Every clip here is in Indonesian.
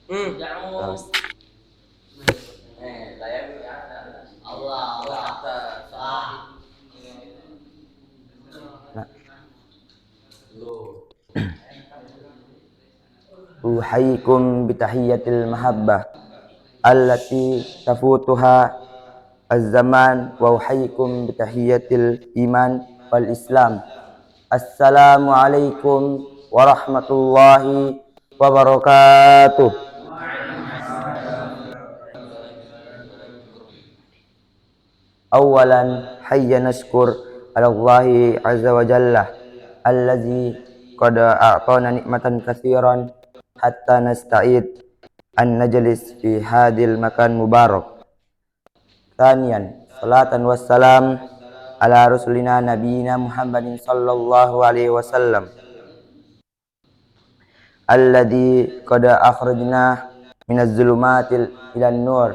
Terus, nah, uhayyikum bitahiyyatil mahabbah allati tafutuha az-zaman wa uhayyikum bitahiyyatil iman wal islam. Assalamualaikum warahmatullahi wabarakatuh. Awalan hayya nashkur ala Allahi azza wa jalla allazi qad a'tana nikmatan katsiran hatta nasta'id an najlis fi hadil makan mubarak. Thaniyan salatan wassalam ala rasulina nabiyina Muhammadin sallallahu alaihi wasallam alladzi qad akhrajna minaz zulumatil ilan nur.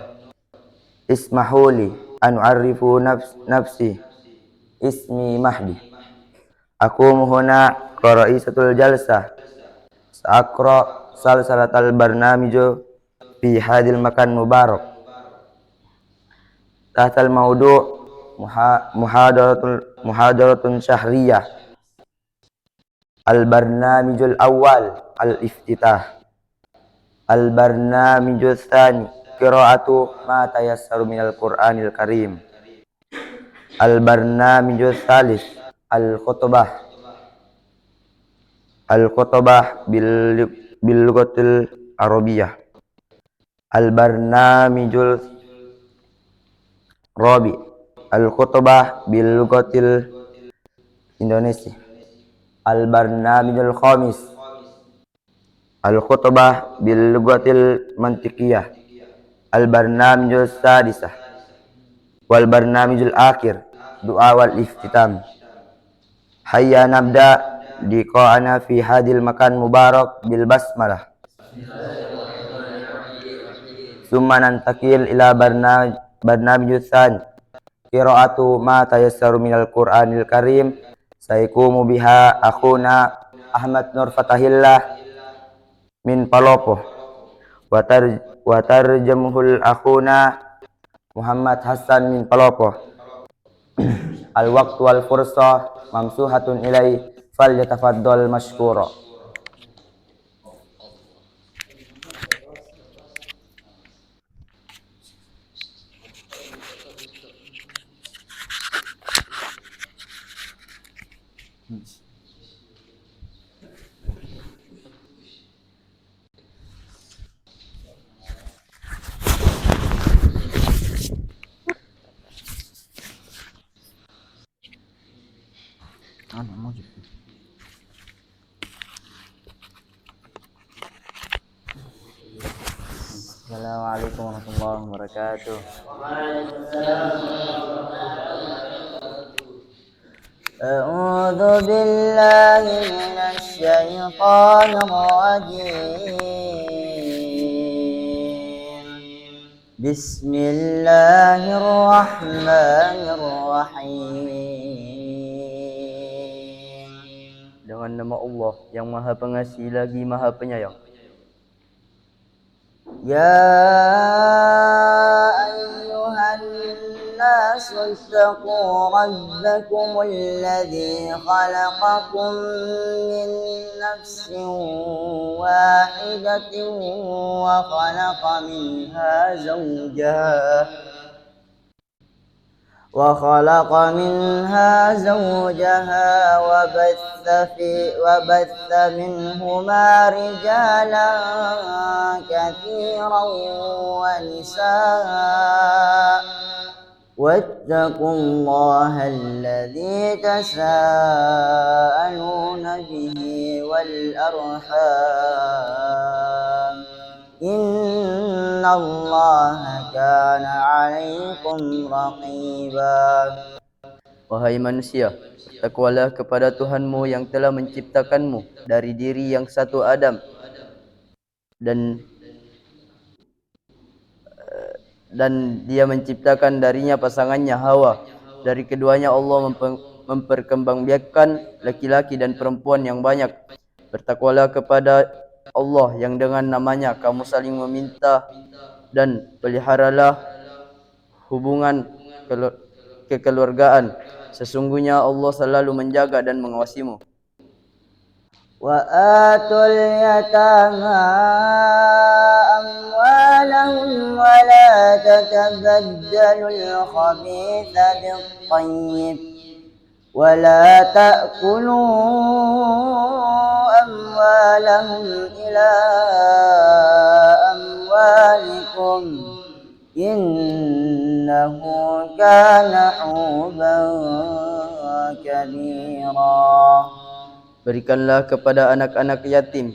Ismahuli an u'arrifu nafsi. Ismi Mahdi. Aku huna qaraisatul jalsah. Sa'aqra salsalatal barnamiju fi hadil makan mubarak. Tahtal maudu' muhadaratun syahriyah. Al-barnamijul awal al-iftitah. Al-barnamijul tsani qira'atu ma tayassaru minal Qur'anil Karim. Al-barnamijul tsalis al-khutbah. Al-khutbah bil lughatil arabiyah. Al-barnamijul rabi al-khutbah bil lughatil Indonesia. Al-barnamijul khamis al-khutbah bil lughatil mantiqiyah. Al-barnamijul sadisah wal barnamijul akhir doa wal iftitam. Hayya nabda liqa'ana fi hadil makan mubarak bil basmalah. Summa nantakil ila barnamijul tsani qira'atu ma tayassaru minal Qur'anil Karim. Sayqumu biha akhuna Ahmad Nur Fatahillah min Palopo wa tarjamuhul akhuna Muhammad Hasan min Palopo. Al waqtu wal fursa mamsuhatun ilai fal yatafaddal mashkura. Assalamualaikum warahmatullahi wabarakatuh. A'udzu billahi minasy syaithanir rajim. Bismillahirrahmanirrahim. Dengan nama Allah yang Maha Pengasih lagi Maha Penyayang. Ya ayyuhan nas ittaqu rabbakum alladzi khalaqakum min nafsin wahidatin wa khalaqa minha zawjaha وبث منهما رجالا كثيرا ونساء واتقوا الله الذي تساءلون به والأرحام إن الله كان عليكم رقيبا. Wahai manusia, bertakwalah kepada Tuhanmu yang telah menciptakanmu dari diri yang satu Adam dan dia menciptakan darinya pasangannya Hawa. Dari keduanya Allah memperkembangbiakkan laki-laki dan perempuan yang banyak. Bertakwalah kepada Allah yang dengan namanya kamu saling meminta, dan peliharalah hubungan kekeluargaan. Sesungguhnya Allah selalu menjaga dan mengawasimu. وآتوا اليتامى أموالهم ولا تتبدلوا الخبيث بالطيب ولا تأكلوا أموالهم إلى أموالكم إنه كان حوبا كبيرا. Berikanlah kepada anak-anak yatim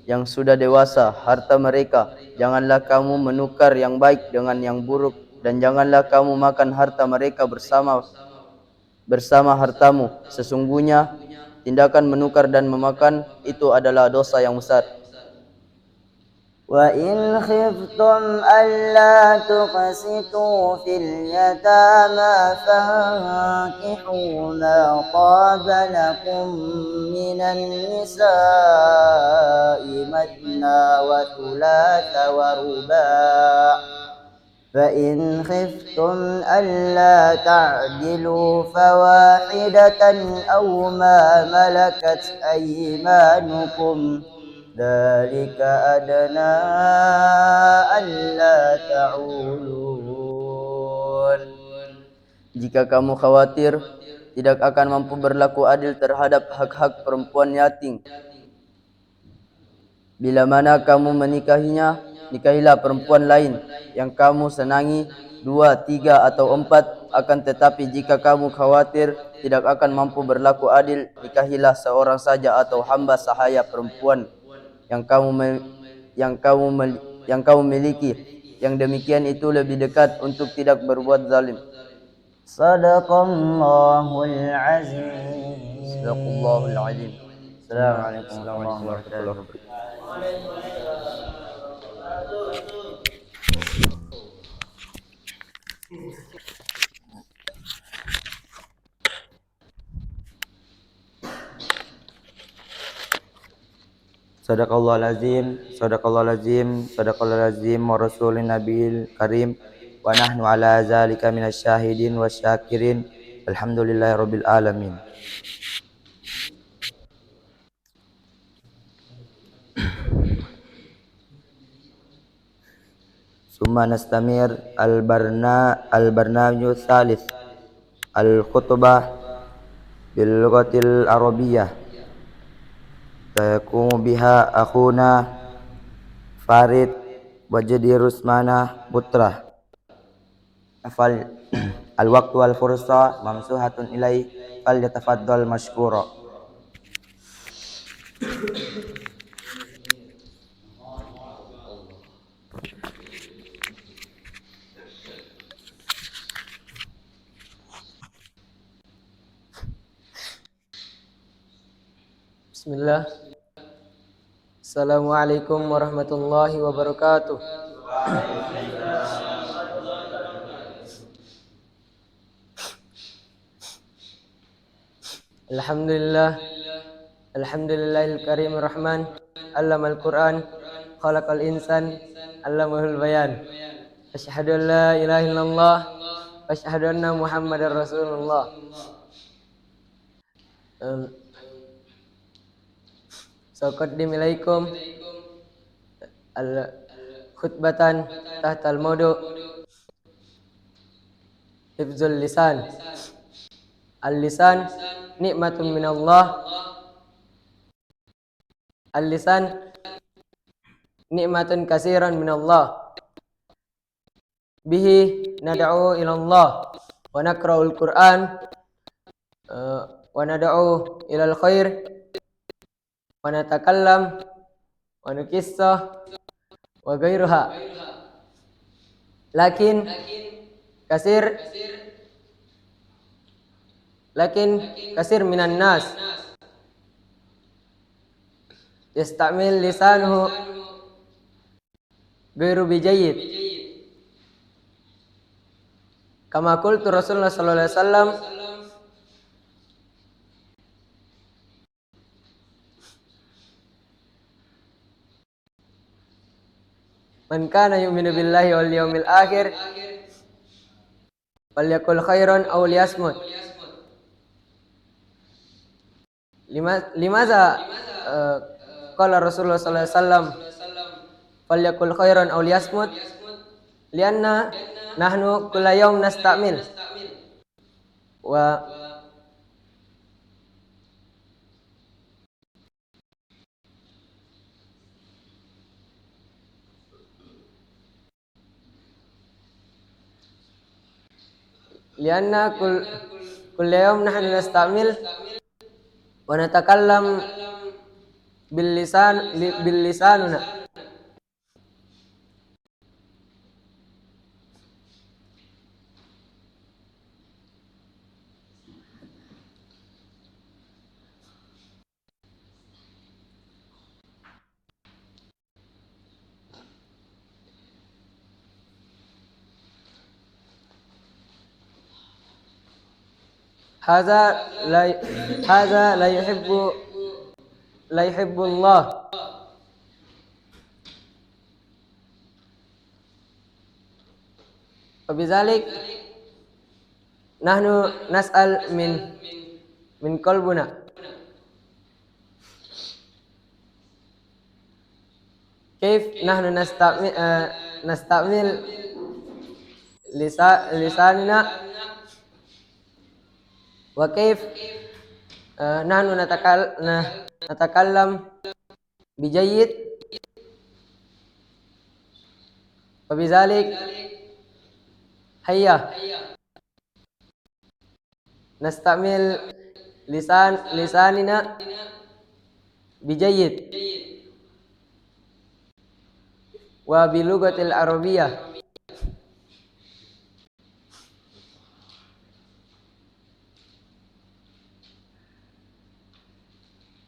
yang sudah dewasa harta mereka. Janganlah kamu menukar yang baik dengan yang buruk, dan janganlah kamu makan harta mereka bersama hartamu. Sesungguhnya tindakan menukar dan memakan itu adalah dosa yang besar. وإن خفتم ألا تقسطوا في اليتامى فانكحوا ما طاب لكم من النساء مثنى وثلاث ورباع فإن خفتم ألا تعدلوا فواحدة أو ما ملكت أيمانكم ذلك أدنى ألا تعولون. Jika kamu khawatir tidak akan mampu berlaku adil terhadap hak-hak perempuan yatim, bila mana kamu menikahinya, nikahilah perempuan lain yang kamu senangi, 2, 3 atau 4. Akan tetapi jika kamu khawatir tidak akan mampu berlaku adil, nikahilah seorang saja atau hamba sahaya perempuan yang kamu miliki. Yang demikian itu lebih dekat untuk tidak berbuat zalim. Sadaqallahul azim. Sadaqallahul azim. Assalamualaikum Assalamualaikum warahmatullahi warahmatullahi wabarakatuh. wabarakatuh. Sadaqallahul azim, sadaqallahul azim, sadaqallahul azim wa rasulin nabiyil karim wa nahnu ala zalika minasyahidin wasyakirin. Alhamdulillahi rabbil alamin. Summa nastamir al-barnamiju tsalits al-khutbah bil lughatil arabiyyah. Tayakumu biha akhuna Farid Wajdi Rusmana Putra. Afal al-waqtu wal fursa mamsuhatun ilai fal yatafaddal mashkura. Bismillah. Assalamualaikum warahmatullahi wabarakatuh. Alhamdulillah. Alhamdulillahil karim rahman. Allamal Qur'an. Khalaqal insan. Allamahul bayan. Asyhadu an la ilaha illallah. Asyhadu anna Muhammadar Rasulullah. Saqaddim ilaikum al-khutbatan tahtal maudu hifzul lisan. Al-lisan nikmatun minallah. Al-lisan nikmatun kasiran minallah. Bihi nad'u ilallah wa naqra'ul Qur'an wa nad'u ilal khair wa natakallam wa nukissah wa ghairuha. Lakin kasir minan nas yastamil lisanuhu ghairu bijayyid. Kama qultu Rasulullah sallallahu alaihi wasallam Man kana yu'minu billahi wal yawmil akhir falyakul khairan aw liyasmut. Limaza qala Rasulullah sallallahu alaihi wasallam falyakul khairan aw liyasmut? Lianna nahnu kulla yawm nasta'mil wa lianna kulla yawm nahnu nasta'mil wa natakallam bil lisanuna. Hadza la yuhibbu Allah. Wabizalik nahnu nas'al min qalbuna. Kaif nahnu nasta'mil lisanina wa kaif nahnu natakallam bijayyid. Wabizalik hayya nastamil lisanina bijayyid wa bilugatil arabiyyah.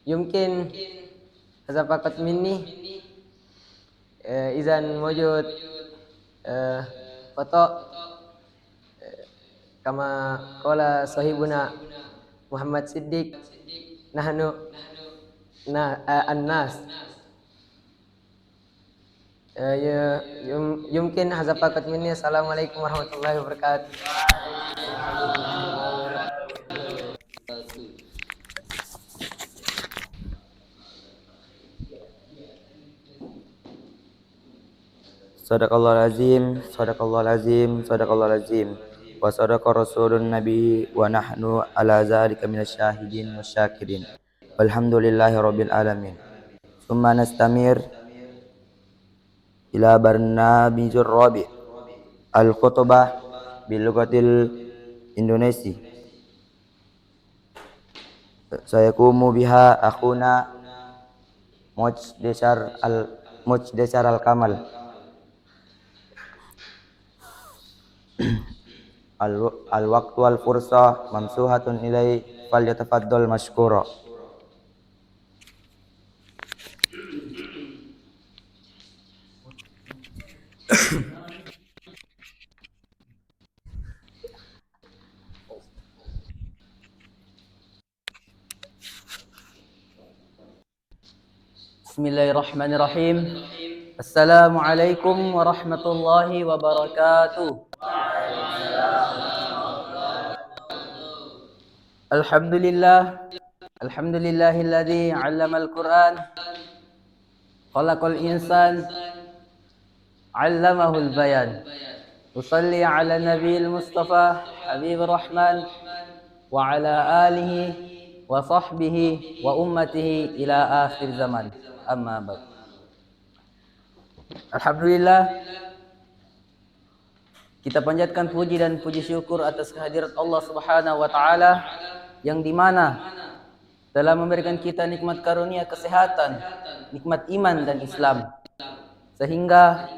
Yumkin hadza faqat minni izan mawjud foto kama qala sahibuna Muhammad Siddiq nahnu an-nas. Yumkin hadza faqat minni. Assalamualaikum warahmatullahi wabarakatuh. Sadaqallahul azim, sadaqallahul azim, sadaqallahul azim. Wa sadaqa rasulun nabi wa nahnu ala zalika minasyahidin wasyakirin. Walhamdulillahi rabbil alamin. Tsumma nastamir ila barnamijur rabi' al-khutbah bil lughatil Indonesi. Sayaqumu biha akhuna Mujdesar al-Kamal. Al-waqtu wal fursa mamsuhatun ilai falyatafaddal mashkura. Bismillahirrahmanirrahim. Assalamualaikum warahmatullahi wabarakatuh. Alhamdulillahilladzi 'allamal Qur'an khalaqal insan 'allamahul bayan. Usalli 'ala nabiyil mustafa habibir rahman wa 'ala alihi wa sahbihi wa ummatihi ila akhir zaman. Amma ba'd. Alhamdulillah, kita panjatkan puji dan puji syukur atas kehadirat Allah Subhanahu wa taala yang dimana telah memberikan kita nikmat karunia kesehatan, nikmat iman dan Islam, sehingga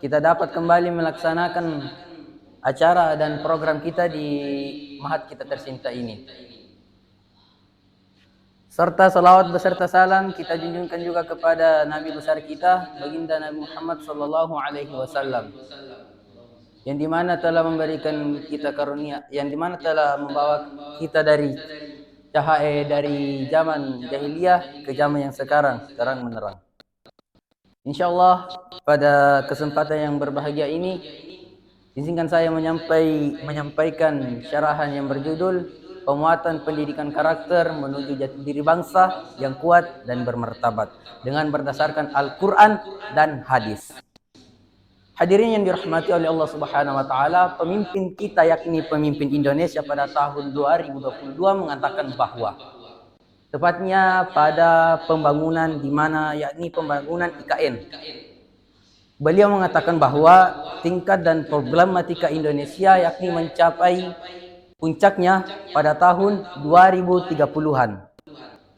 kita dapat kembali melaksanakan acara dan program kita di Mahat kita tercinta ini. Serta salawat beserta salam kita junjungkan juga kepada Nabi besar kita, baginda Nabi Muhammad sallallahu alaihi wasallam, yang dimana telah memberikan kita karunia, yang dimana telah membawa kita dari cahaya dari zaman jahiliyah ke zaman yang sekarang terang menerang. Insyaallah pada kesempatan yang berbahagia ini izinkan saya menyampaikan syarahan yang berjudul Penguatan Pendidikan Karakter Menuju Jati Diri Bangsa yang Kuat dan Bermartabat dengan berdasarkan Al-Quran dan Hadis. Hadirin yang dirahmati oleh Allah Subhanahu wa taala, pemimpin kita yakni pemimpin Indonesia pada tahun 2022 mengatakan bahwa tepatnya pada pembangunan di mana yakni pembangunan IKN. Beliau mengatakan bahwa tingkat dan problematika Indonesia yakni mencapai puncaknya pada tahun 2030-an.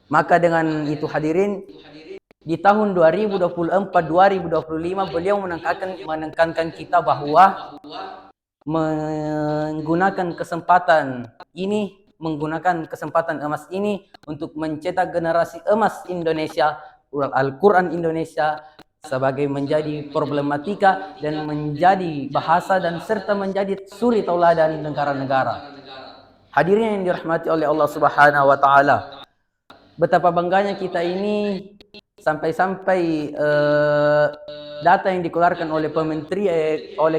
Maka dengan itu hadirin, di tahun 2024-2025 beliau menekankan kita bahwa menggunakan kesempatan emas ini untuk mencetak generasi emas Indonesia, Al-Quran Indonesia sebagai menjadi problematika dan menjadi bahasa dan serta menjadi suri tauladan negara-negara. Hadirin yang dirahmati oleh Allah Subhanahu wa taala, betapa bangganya kita ini sampai-sampai data yang dikeluarkan oleh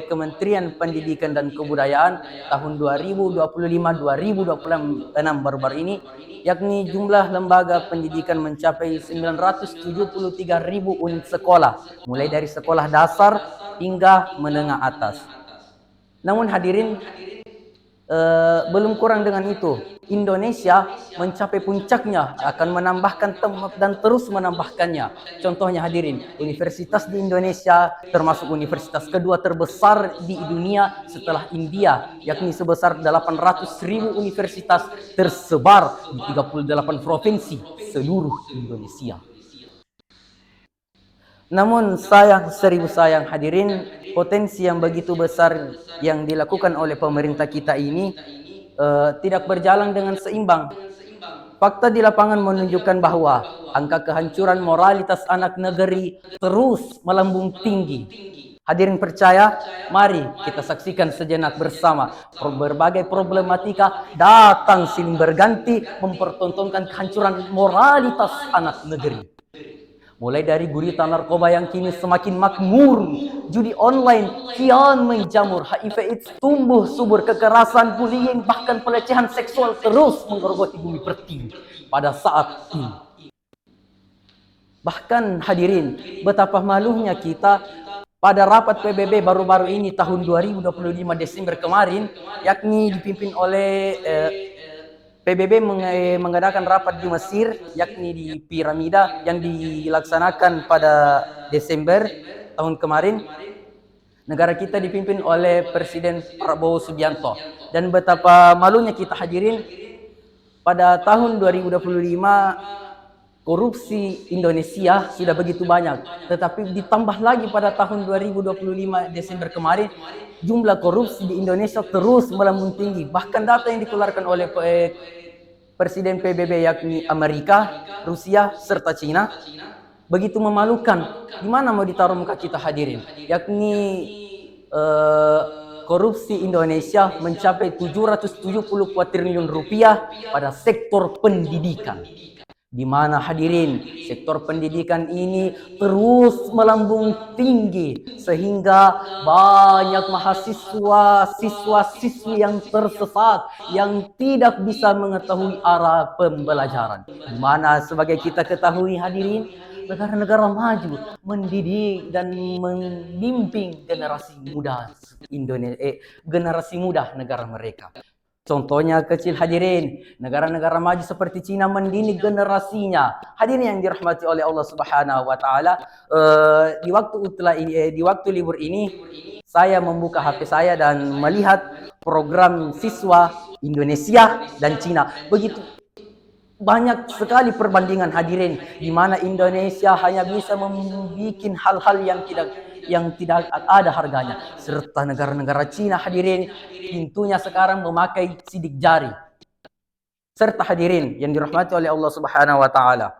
Kementerian Pendidikan dan Kebudayaan tahun 2025-2026 baru-baru ini, yakni jumlah lembaga pendidikan mencapai 973.000 unit sekolah, mulai dari sekolah dasar hingga menengah atas. Namun hadirin, belum kurang dengan itu, Indonesia mencapai puncaknya akan menambahkan dan terus menambahkannya. Contohnya hadirin, universitas di Indonesia termasuk universitas kedua terbesar di dunia setelah India, yakni sebesar 800.000 universitas tersebar di 38 provinsi seluruh Indonesia. Namun seribu sayang hadirin, potensi yang begitu besar yang dilakukan oleh pemerintah kita ini tidak berjalan dengan seimbang. Fakta di lapangan menunjukkan bahwa angka kehancuran moralitas anak negeri terus melambung tinggi. Hadirin percaya? Mari kita saksikan sejenak bersama berbagai problematika datang silih berganti mempertontonkan kehancuran moralitas anak negeri. Mulai dari gurita narkoba yang kini semakin makmur, judi online kian menjamur, HIV/AIDS tumbuh subur, kekerasan, bullying, bahkan pelecehan seksual terus menggerogoti bumi pertiwi pada saat ini. Bahkan hadirin, betapa malunya kita pada rapat PBB baru-baru ini tahun 2025 Desember kemarin, yakni dipimpin oleh PBB mengadakan rapat di Mesir, yakni di Piramida yang dilaksanakan pada Desember tahun kemarin. Negara kita dipimpin oleh Presiden Prabowo Subianto. Dan betapa malunya kita hadirin, pada tahun 2025 korupsi Indonesia sudah begitu banyak. Tetapi ditambah lagi pada tahun 2025 Desember kemarin, jumlah korupsi di Indonesia terus melambung tinggi. Bahkan data yang dikeluarkan oleh Presiden PBB yakni Amerika, Rusia, serta Cina begitu memalukan. Di mana mau ditaruh muka kita hadirin? Yakni korupsi Indonesia mencapai 770 triliun rupiah pada sektor pendidikan. Di mana hadirin, sektor pendidikan ini terus melambung tinggi sehingga banyak mahasiswa, siswa-siswi yang tersesat, yang tidak bisa mengetahui arah pembelajaran. Di mana sebagai kita ketahui hadirin, negara-negara maju mendidik dan membimbing generasi muda generasi muda negara mereka. Contohnya kecil hadirin, negara-negara maju seperti Cina mendidik generasinya. Hadirin yang dirahmati oleh Allah Subhanahu wa taala, di waktu libur ini saya membuka HP saya dan melihat program siswa Indonesia dan Cina. Begitu banyak sekali perbandingan hadirin, di mana Indonesia hanya bisa membuat hal-hal yang tidak ada harganya, serta negara-negara Cina hadirin pintunya sekarang memakai sidik jari. Serta hadirin yang dirahmati oleh Allah Subhanahu wa taala,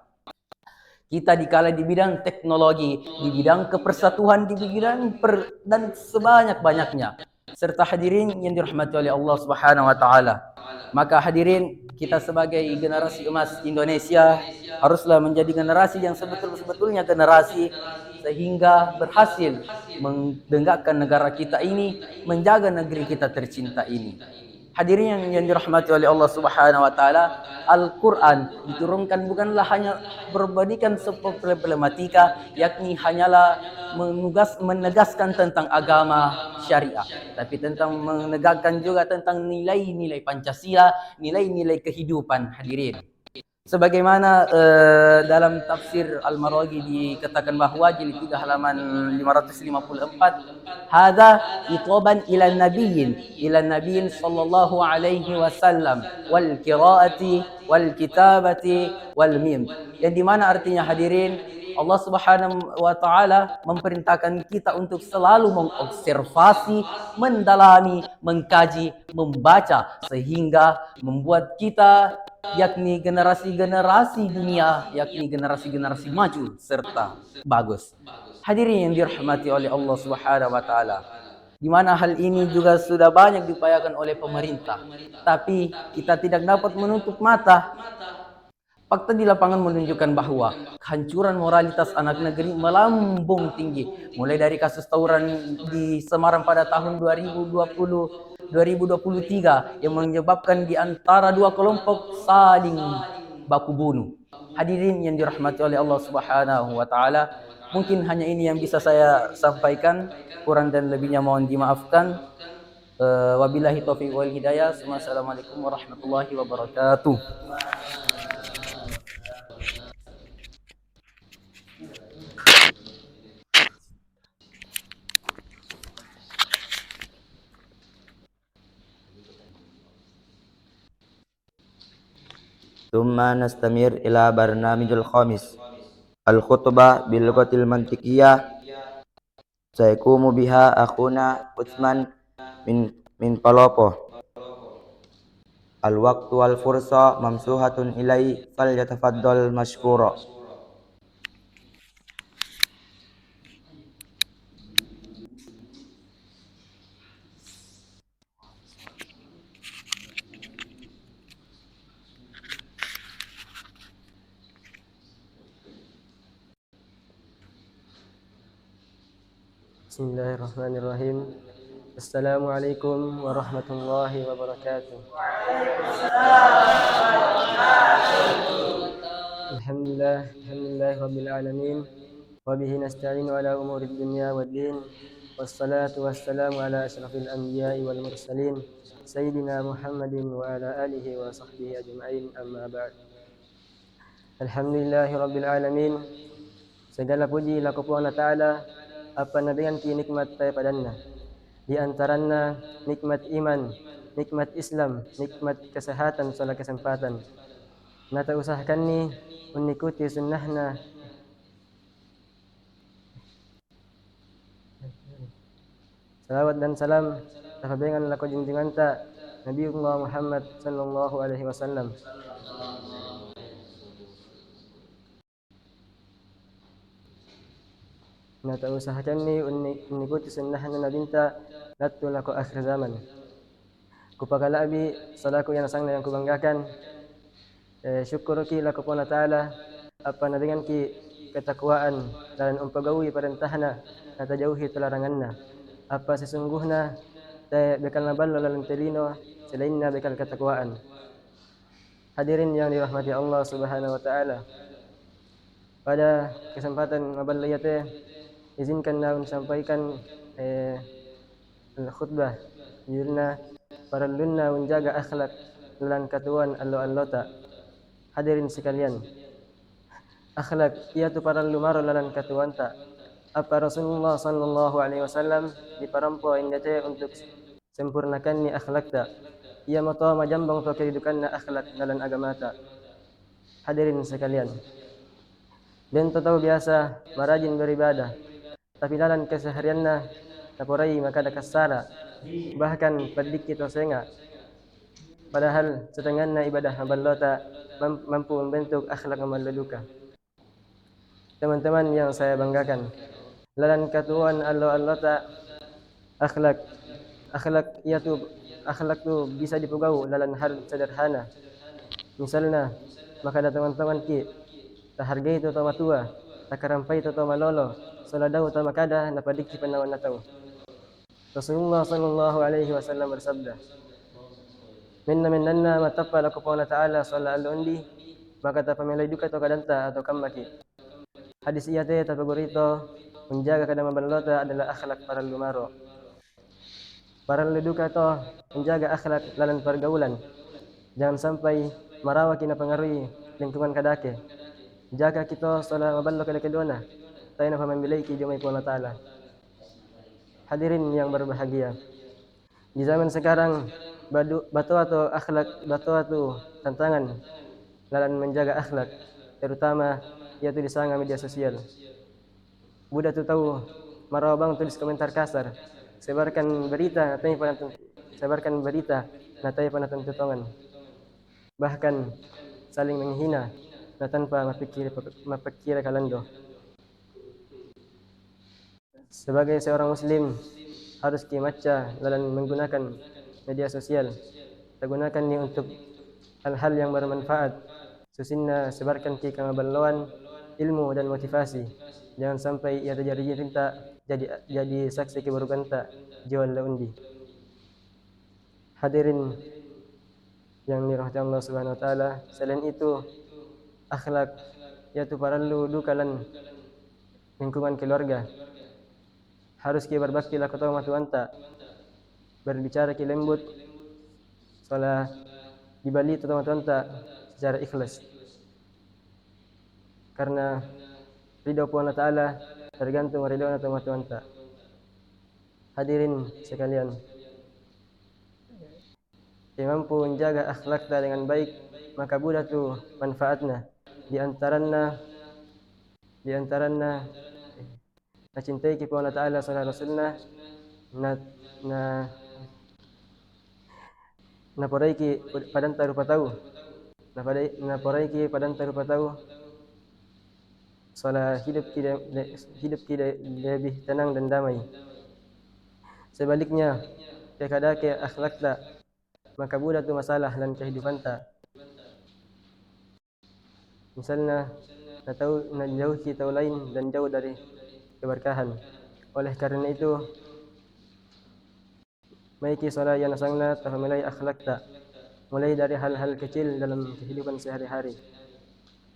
kita dikala di bidang teknologi, di bidang kepersatuan, di bidang dan sebanyak-banyaknya. Serta hadirin yang dirahmati oleh Allah Subhanahu wa taala, maka hadirin, kita sebagai generasi emas Indonesia haruslah menjadi generasi yang sebetulnya generasi sehingga berhasil menegakkan negara kita ini, menjaga negeri kita tercinta ini. Hadirin yang dirahmati oleh Allah Subhanahu wa taala, Al-Qur'an diturunkan bukanlah hanya berbandingkan problematika, yakni hanyalah menegaskan tentang agama syariah, tapi tentang menegakkan juga tentang nilai-nilai Pancasila, nilai-nilai kehidupan. Hadirin, sebagaimana dalam tafsir Al-Maraghi dikatakan bahwa jilid 3 halaman 554, hadza khitaban ila nabiyyin sallallahu alaihi wasallam wal qiraati wal kitabati wal mim. Yang dimana artinya, hadirin, Allah Subhanahu wa taala memerintahkan kita untuk selalu mengobservasi, mendalami, mengkaji, membaca, sehingga membuat kita, yakni generasi-generasi dunia, yakni generasi-generasi maju serta bagus. Hadirin yang dirahmati oleh Allah Subhanahu wa taala, di mana hal ini juga sudah banyak diupayakan oleh pemerintah, tapi kita tidak dapat menutup mata. Fakta di lapangan menunjukkan bahwa kehancuran moralitas anak negeri melambung tinggi, mulai dari kasus tawuran di Semarang pada tahun 2023 yang menyebabkan di antara dua kelompok saling baku bunuh. Hadirin yang dirahmati oleh Allah Subhanahu wa taala, mungkin hanya ini yang bisa saya sampaikan, kurang dan lebihnya mohon dimaafkan. Wabillahi taufiq wal hidayah. Wassalamualaikum warahmatullahi wabarakatuh. ثم نستمر إلى برنامج الخامس الخطبة باللغة المنطقية سيقوم بها أخونا عثمان من Palopo. الوقت والفرصة ممسوحة إليه فليتفضل مشكورا. Bismillahirrahmanirrahim. Assalamualaikum warahmatullahi wabarakatuh. Alhamdulillah rabbil alamin, wa bihi nasta'inu ala umurid dunya waddin, wassalatu wassalamu ala asyrafil anbiya'i wal mursalin, sayyidina Muhammadin wa ala alihi wa sahbihi ajma'in, amma ba'd. Alhamdulillahi rabbil alamin, segala puji laku Allah Ta'ala, apa nabiyan ki nikmat padanya, di antaranya nikmat iman, nikmat Islam, nikmat kesehatan soal kesempatan. Nata usahakan ni mengikuti sunnahna. Salawat dan salam tafabengan laku junjungan ta Nabiullah Muhammad sallallahu alaihi wasallam. Nata usahakan ni mengikuti sunnahna nabinta latu laku akhir zaman. Kupakala abi salaku yang sang yang kubanggakan, syukur ki laku Allah Ta'ala apa na dengan ki ketakwaan dan umpagawi perintahna nata jauhi telaranganna. Apa sesungguhnya bekal nabal lalang telino selainna bekal ketakwaan. Hadirin yang dirahmati Allah Subhanahu wa taala, pada kesempatan nabal layate izinkan naun sampaikan khutbah judulnya parallunna menjaga akhlak lan katuan allo-allota. Hadirin sekalian, akhlak ia tu parallu maro lan katuan ta. Apa Rasulullah sallallahu alaihi wasallam diparampo indate untuk sempurnakan ni akhlak ta. Ia mato majambang to kehidupan na akhlak dalam agama ta. Hadirin sekalian, dan tahu biasa marajin beribadah, tapi dalam kesehariannya taporai maka ada kasara, bahkan pedikit senga. Padahal setengahnya ibadah maballota mampu membentuk akhlak mamaluduka. Teman-teman yang saya banggakan, lalan katuan allota akhlak tu bisa dipugau lalan hal sederhana. Misalnya, maka ada teman-teman ki tahargai tu matua, takarampai tu malolo, saladau tamakada napadiki panawan natau. Rasulullah sallallahu alaihi wasallam bersabda, minna matappa laku Allah Ta'ala sala al-undi maka tapamelai duka atau kadanta atau kamaki. Hadis iya teh tapagurito menjaga kadama balota adalah akhlak para lumaro. Para leduka to menjaga akhlak lalan pergaulan. Jangan sampai marawa kina pengaruhi lingkungan kadake. Jaga kita sala maballo kada kedona. Tayo na pamambilay ki Jumay Allah Ta'ala. Hadirin yang berbahagia. Di zaman sekarang batu atau akhlak, batu atau tantangan lalan menjaga akhlak, terutama yaitu di sana media sosial. Budak tu tahu marawabang tulis komentar kasar, sebarkan berita natai panatan tutongan, bahkan saling menghina na tanpa mapikir kalando. Sebagai seorang muslim harus kimaca dalam menggunakan media sosial. Gunakan ini untuk hal-hal yang bermanfaat. Susinna sebarkan ki kamaballoan ilmu dan motivasi. Jangan sampai ia terjadi rinta jadi saksi keburukanta jual laundi. Hadirin yang dirahmati Allah Subhanahu wa taala, selain itu akhlak yaitu parallu dukalan lingkungan keluarga. Harus kita berbakti laku tahu matuanta, berbicara ki lembut, soalnya dibali tahu matuanta secara ikhlas. Karena ridho Allah Ta'ala tergantung ridho atau matuanta. Hadirin sekalian, yang mampu menjaga akhlak dengan baik, maka budak tu manfaatnya. Di antaranya cintai kepada Allah Ta'ala sallallahu alaihi wasallam na poraiki padanta rupa tahu na poraiki padanta rupa tahu soalnya hidup kita lebih tenang dan damai. Sebaliknya ke akhlak tak maka budak tu masalah dalam kehidupan tak. Misalnya jauh kita lain dan jauh dari keberkahan. Oleh karena itu maiki solat yang nasangna tahamelai akhlak tak, mulai dari hal-hal kecil dalam kehidupan sehari-hari.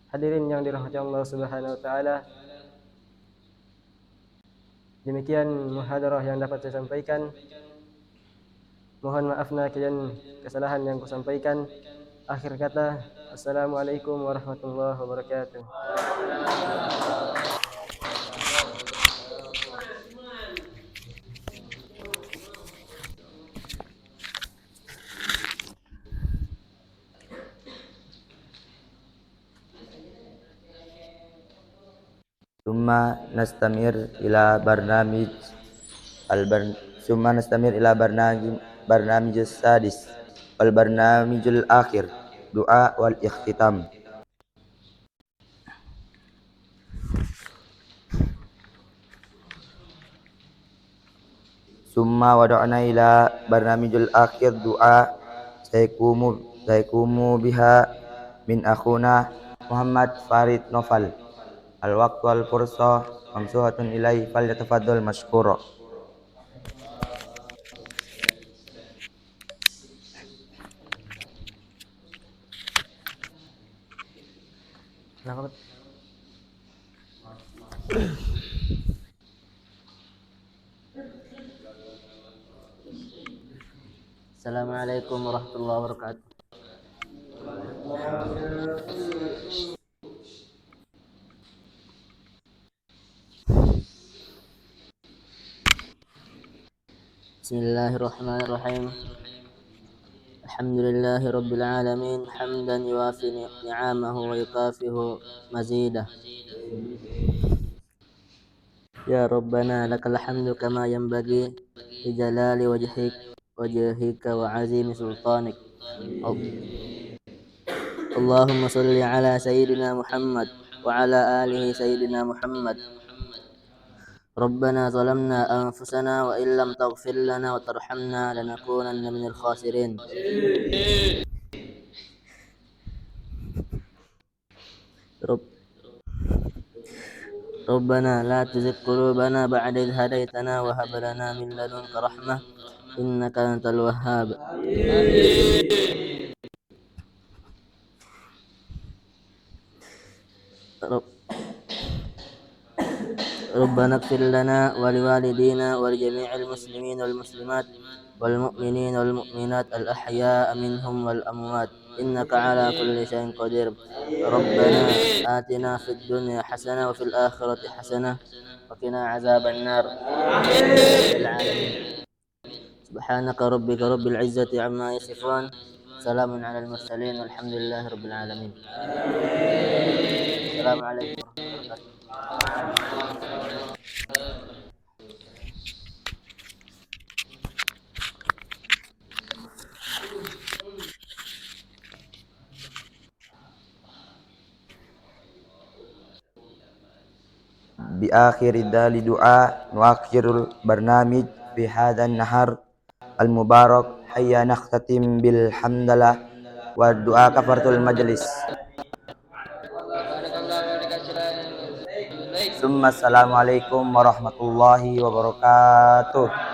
Hadirin yang dirahmati Allah Subhanahu wa taala, demikian muhadarah yang dapat saya sampaikan. Mohon maafna kalian kesalahan yang kusampaikan. Akhir kata, assalamualaikum warahmatullahi wabarakatuh. ثم نستمر إلى برنامج السادس والبرنامج الآخر دعاء والاختتام. ثم ودعنا إلى برنامج الآخر دعاء سيقوم بها من أخونا محمد فارد نوفل. Al-waqtu wal-fursa mamsuhatun ilaihi falyatafaddal mashkura. Assalamualaikum warahmatullahi wabarakatuh. Bismillahirrahmanirrahim. Alhamdulillahi rabbil alamin hamdan yuwafi ni'amahu wa yukafihu mazidah. Ya Rabbana lakal hamdu kama yanbaghi li jalali wajhika wa azimi sultanik. Allahumma salli ala sayyidina Muhammad wa ala alihi sayyidina Muhammad. Rabbana zalamna anfusana wa illam taghfir lana wa tarhamna lanakunanna minal khasirin. ربنا لا تزغ قلوبنا بعد إذ هديتنا وهب لنا من لدنك رحمة إنك أنت الوهاب. ربنا اغفر لنا ولوالدينا ولجميع المسلمين والمسلمات والمؤمنين والمؤمنات الأحياء منهم والأموات إنك على كل شيء قدير. ربنا آتنا في الدنيا حسنة وفي الآخرة حسنة وقنا عذاب النار. العالمين. سبحانك ربك رب العزة عما يصفون، سلام على المرسلين والحمد لله رب العالمين. السلام عليكم ورحمة الله وبركاته. بآخر ذلك دعاء نؤخر البرنامج في هذا النهار المبارك. هيا نختتم بالحمد لله والدعاء كفارة المجلس. ثم السلام عليكم warahmatullahi wabarakatuh.